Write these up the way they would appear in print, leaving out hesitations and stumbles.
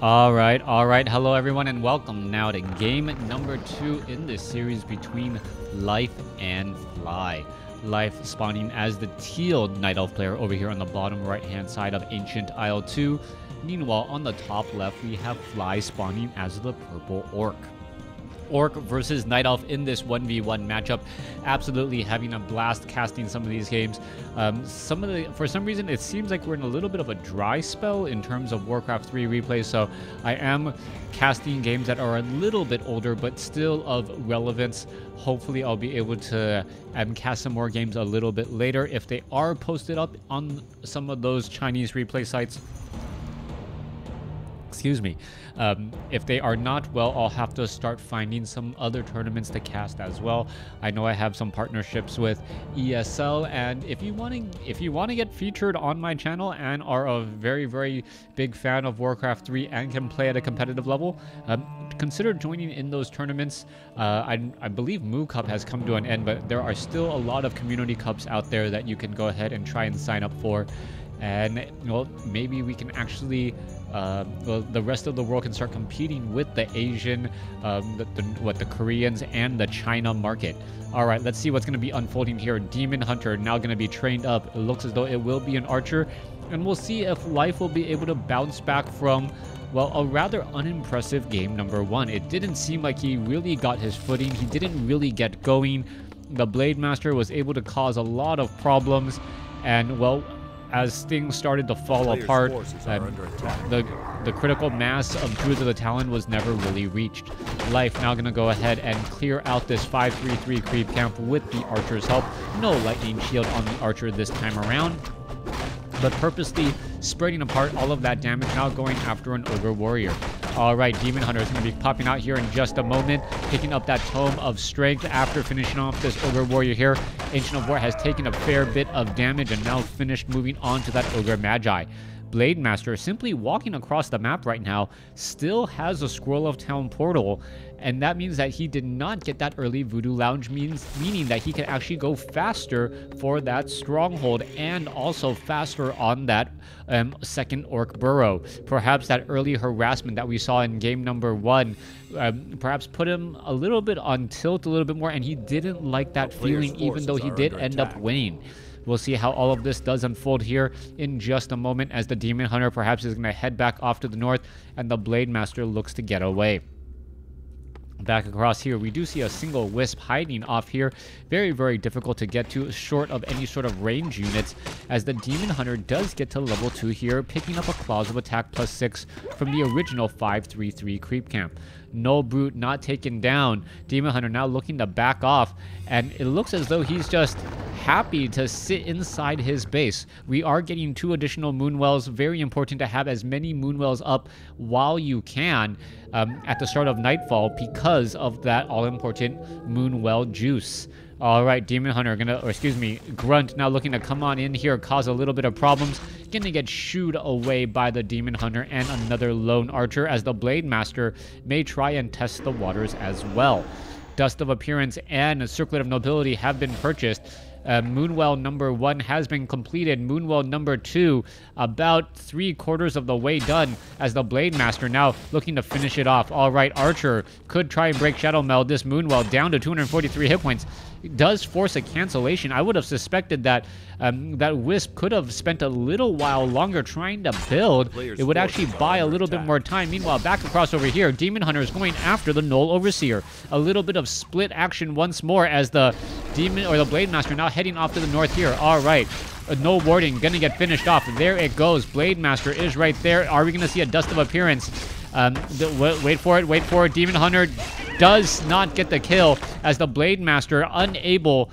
All right. Hello, everyone, and welcome now to game number 2 in this series between Life and Fly. Life spawning as the teal Night Elf player over here on the bottom right-hand side of Ancient Isle 2. Meanwhile, on the top left, we have Fly spawning as the purple Orc. Orc versus Night Elf in this 1v1 matchup. Absolutely having a blast casting some of these games. For some reason, it seems like we're in a little bit of a dry spell in terms of WarCraft 3 replays, so I am casting games that are a little bit older but still of relevance. Hopefully I'll be able to cast some more games a little bit later if they are posted up on some of those Chinese replay sites. Excuse me. If they are not, well, I'll have to start finding some other tournaments to cast as well. I know I have some partnerships with ESL, and if you want to get featured on my channel and are a very, very big fan of WarCraft 3 and can play at a competitive level, consider joining in those tournaments. I believe Moo Cup has come to an end, but there are still a lot of community cups out there that you can go ahead and try and sign up for. And, well, maybe we can actually, the rest of the world can start competing with the Asian, the Koreans and the China market. All right, let's see what's going to be unfolding here. Demon Hunter now going to be trained up. It looks as though it will be an archer. And we'll see if Life will be able to bounce back from, well, a rather unimpressive game number 1. It didn't seem like he really got his footing. He didn't really get going. The Blade Master was able to cause a lot of problems. And, well, as things started to fall apart, the critical mass of Druids of the Talon was never really reached. Life now going to go ahead and clear out this 5-3-3 creep camp with the Archer's help. No lightning shield on the Archer this time around, but purposely spreading apart all of that damage, now going after an Ogre Warrior. All right, Demon Hunter is going to be popping out here in just a moment, picking up that Tome of Strength after finishing off this Ogre Warrior here. Ancient of War has taken a fair bit of damage and now finished moving on to that Ogre Magi. Blade Master, simply walking across the map right now, still has a Scroll of Town portal, and that means that he did not get that early Voodoo Lounge, meaning that he can actually go faster for that stronghold and also faster on that second Orc Burrow. Perhaps that early harassment that we saw in game number 1 perhaps put him a little bit on tilt a little bit more, and he didn't like that feeling even though he did end up winning. We'll see how all of this does unfold here in just a moment as the Demon Hunter perhaps is going to head back off to the north and the Blade Master looks to get away. Back across here, we do see a single Wisp hiding off here. Very, very difficult to get to, short of any sort of range units, as the Demon Hunter does get to level 2 here, picking up a Claws of Attack +6 from the original 5-3-3 creep camp. No Brute not taken down. Demon Hunter now looking to back off, and it looks as though he's just happy to sit inside his base. We are getting 2 additional Moonwells. Very important to have as many Moonwells up while you can at the start of Nightfall because of that all-important Moonwell juice. All right, Demon Hunter Grunt now looking to come on in here, cause a little bit of problems. Gonna get shooed away by the Demon Hunter and another lone Archer as the Blade Master may try and test the waters as well. Dust of Appearance and Circlet of Nobility have been purchased. Moonwell number 1 has been completed. Moonwell number 2 about 3/4 of the way done as the Blade Master now looking to finish it off. All right, Archer could try and break Shadow Meld this Moonwell down to 243 hit points. It does force a cancellation. I would have suspected that that Wisp could have spent a little while longer trying to build. It would actually buy a little bit more time. Meanwhile, back across over here, Demon Hunter is going after the Null Overseer. A little bit of split action once more as the Demon or the Blade Master now heading off to the north here. All right. No warding, gonna get finished off. There it goes. Blade Master is right there. Are we gonna see a Dust of Appearance? Wait for it. Demon Hunter does not get the kill as the Blade Master able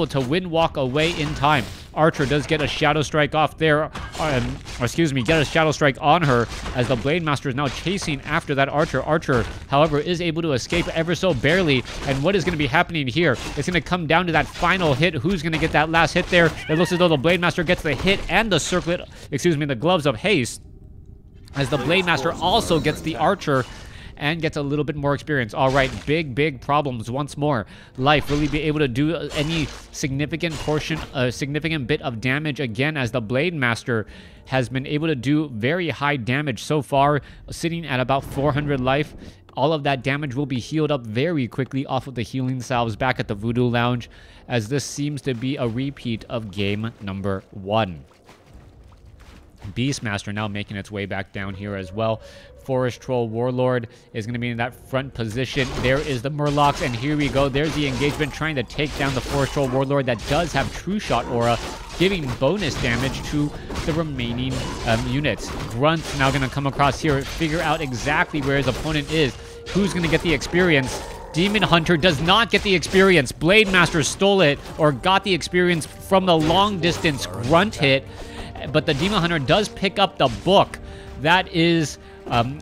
to walk away in time. Archer does get a Shadow Strike off there, get a Shadow Strike on her as the Blade Master is now chasing after that Archer. Archer, however, is able to escape ever so barely, and what is going to be happening here? It's going to come down to that final hit. Who's going to get that last hit there? It looks as though the Blade Master gets the hit and the Gloves of Haste, as the Blade Master also gets the Archer. and gets a little bit more experience. All right, big problems once more. Life, will he be able to do any significant portion, a significant bit of damage again, as the Blade Master has been able to do very high damage so far, sitting at about 400 life. All of that damage will be healed up very quickly off of the healing salves back at the Voodoo Lounge, as this seems to be a repeat of game number 1. Beastmaster now making its way back down here as well. Forest Troll Warlord is going to be in that front position. There is the Murlocs, and here we go. There's the engagement trying to take down the Forest Troll Warlord that does have True Shot aura, giving bonus damage to the remaining units. Grunt's now going to come across here, figure out exactly where his opponent is. Who's going to get the experience? Demon Hunter does not get the experience. Blade Master stole it, or got the experience from the long distance Grunt hit, but the Demon Hunter does pick up the book. That is,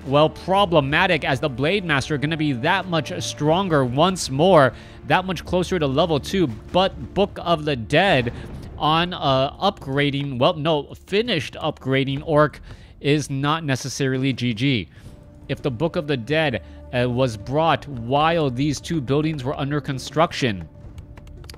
well, problematic, as the Blade Master going to be that much stronger once more, that much closer to level 2, but Book of the Dead on upgrading, well, no, finished upgrading Orc is not necessarily GG. If the Book of the Dead was brought while these two buildings were under construction,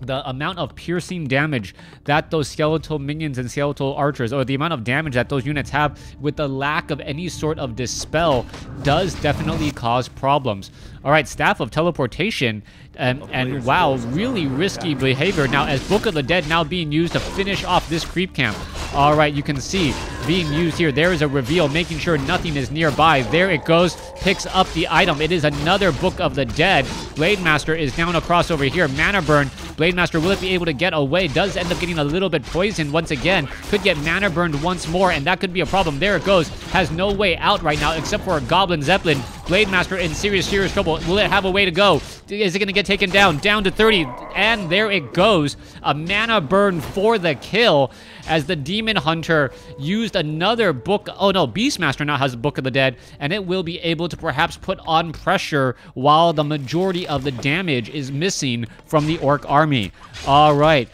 the amount of piercing damage that those skeletal minions and skeletal archers, or the amount of damage that those units have with the lack of any sort of dispel, does definitely cause problems. All right, Staff of Teleportation, and wow, really risky behavior now, as Book of the Dead now being used to finish off this creep camp. All right, you can see being used here. There is a reveal, making sure nothing is nearby. There it goes, picks up the item. It is another Book of the Dead. Blade Master is down across over here. Mana Burn. Blade Master, will it be able to get away? Does end up getting a little bit poisoned once again. Could get mana burned once more, and that could be a problem. There it goes. Has no way out right now except for a Goblin Zeppelin. Blade Master in serious trouble. Will it have a way to go? Is it going to get taken down? Down to 30, and there it goes. A mana burn for the kill, as the Demon Hunter used another book. Oh no, Beastmaster now has a Book of the Dead, and it will be able to perhaps put on pressure while the majority of the damage is missing from the Orc army. All right.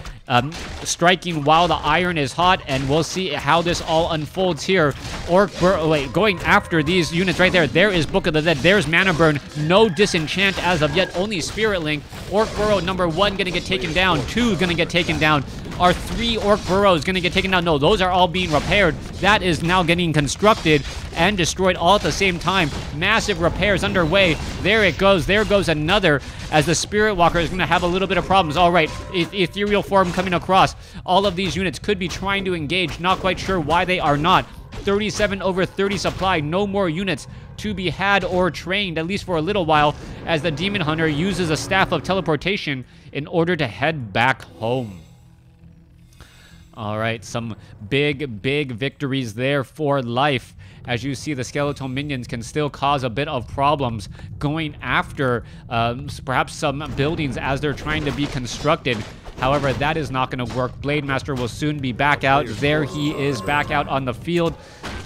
Striking while the iron is hot, and we'll see how this all unfolds here. Going after these units right there. There is Book of the Dead. There's Mana Burn. No disenchant as of yet. Only Spirit Link. Orc Burrow number 1 going to get taken down. 2 going to get taken down. Are 3 Orc Burrows going to get taken down? No, those are all being repaired. That is now getting constructed and destroyed all at the same time. Massive repairs underway. There it goes. There goes another, as the Spirit Walker is going to have a little bit of problems. All right, ethereal form coming across. All of these units could be trying to engage. Not quite sure why they are not. 37 over 30 supply. No more units to be had or trained, at least for a little while, as the Demon Hunter uses a Staff of Teleportation in order to head back home. All right, some big victories there for Life. As you see, the skeletal minions can still cause a bit of problems going after perhaps some buildings as they're trying to be constructed. However, that is not going to work. Blade Master will soon be back out. There he is, back out on the field,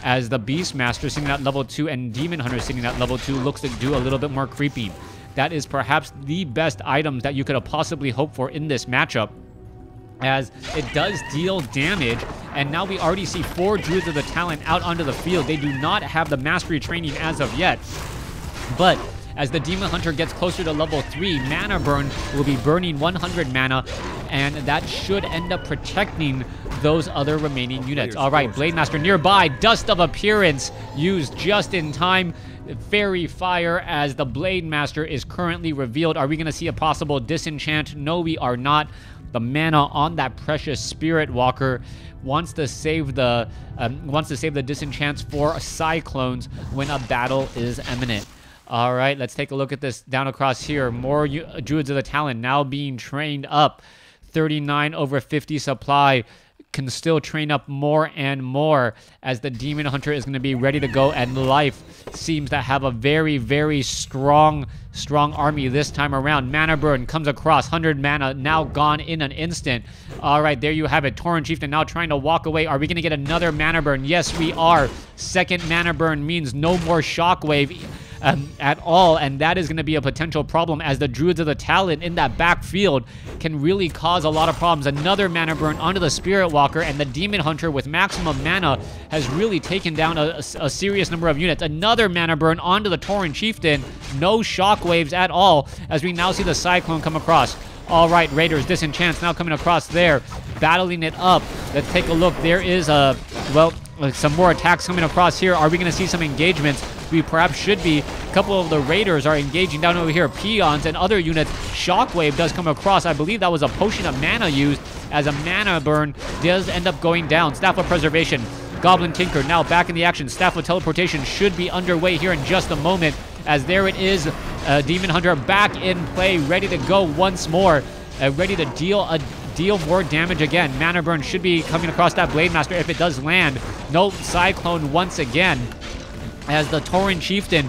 as the Beastmaster sitting at level 2 and Demon Hunter sitting at level 2 looks to do a little bit more creeping. That is perhaps the best items that you could have possibly hoped for in this matchup, as it does deal damage. And now we already see 4 Druids of the Talent out onto the field. They do not have the Mastery training as of yet, but as the Demon Hunter gets closer to level 3, Mana Burn will be burning 100 mana, and that should end up protecting those other remaining units. All right, Blade Master nearby. Dust of Appearance used just in time. Fairy Fire, as the Blade Master is currently revealed. Are we going to see a possible disenchant? No, we are not. The mana on that precious Spirit Walker wants to save the disenchants for cyclones when a battle is imminent. All right, let's take a look at this down across here. More Druids of the Talent now being trained up. 39 over 50 supply. Can still train up more and more, as the Demon Hunter is going to be ready to go, and Life seems to have a very strong army this time around. Mana Burn comes across. 100 mana now gone in an instant. All right, there you have it. Tauren Chieftain now trying to walk away. Are we going to get another Mana Burn? Yes, we are. Second Mana Burn means no more Shockwave. at all, and that is going to be a potential problem, as the Druids of the Talon in that backfield can really cause a lot of problems. Another mana burn onto the Spirit Walker, and the Demon Hunter with maximum mana has really taken down a serious number of units. Another mana burn onto the Tauren Chieftain. No shockwaves at all, as we now see the Cyclone come across. All right, Raiders, Disenchants now coming across there, battling it up. Let's take a look. There is some more attacks coming across here. Are we going to see some engagements? We perhaps should be. A couple of the Raiders are engaging down over here. Peons and other units. Shockwave does come across. I believe that was a potion of mana used, as a mana burn does end up going down. Staff of Preservation. Goblin Tinker now back in the action. Staff of Teleportation should be underway here in just a moment, as there it is. Demon Hunter back in play, ready to go once more, ready to deal more damage again. Mana burn should be coming across that Blade Master if it does land. No, Cyclone once again, as the Tauren Chieftain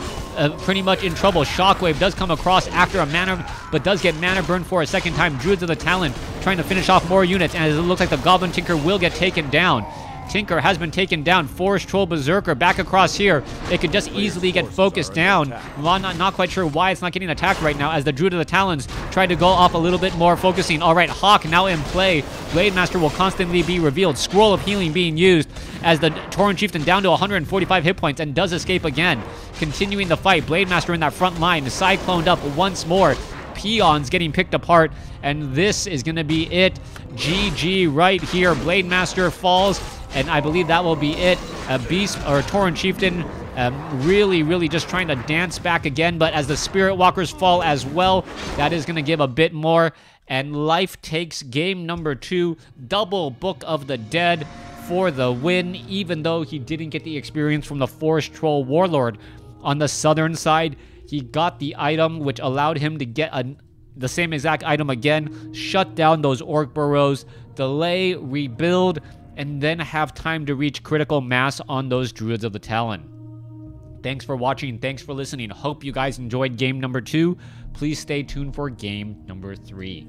pretty much in trouble. Shockwave does come across after a mana, but does get mana burn for a second time. Druids of the Talon trying to finish off more units, and it looks like the Goblin Tinker will get taken down. Tinker has been taken down. Forest Troll Berserker back across here. It could just easily get focused down. Well, not quite sure why it's not getting attacked right now, as the Druid of the Talons tried to go off a little bit more, focusing. All right, Hawk now in play. Blade Master will constantly be revealed. Scroll of Healing being used, as the Tauren Chieftain down to 145 hit points and does escape again. Continuing the fight. Blade Master in that front line. Cycloned up once more. Peons getting picked apart, and this is going to be it. GG right here. Blade Master falls, and I believe that will be it. Beast or Tauren Chieftain really just trying to dance back again, but as the Spirit Walkers fall as well, that is going to give a bit more, and Life takes game number 2, double Book of the Dead for the win, even though he didn't get the experience from the Forest Troll Warlord. On the southern side, he got the item which allowed him to get the same exact item again, shut down those Orc Burrows, delay, rebuild, and then have time to reach critical mass on those Druids of the Talon. Thanks for watching. Thanks for listening. Hope you guys enjoyed game number 2. Please stay tuned for game number 3.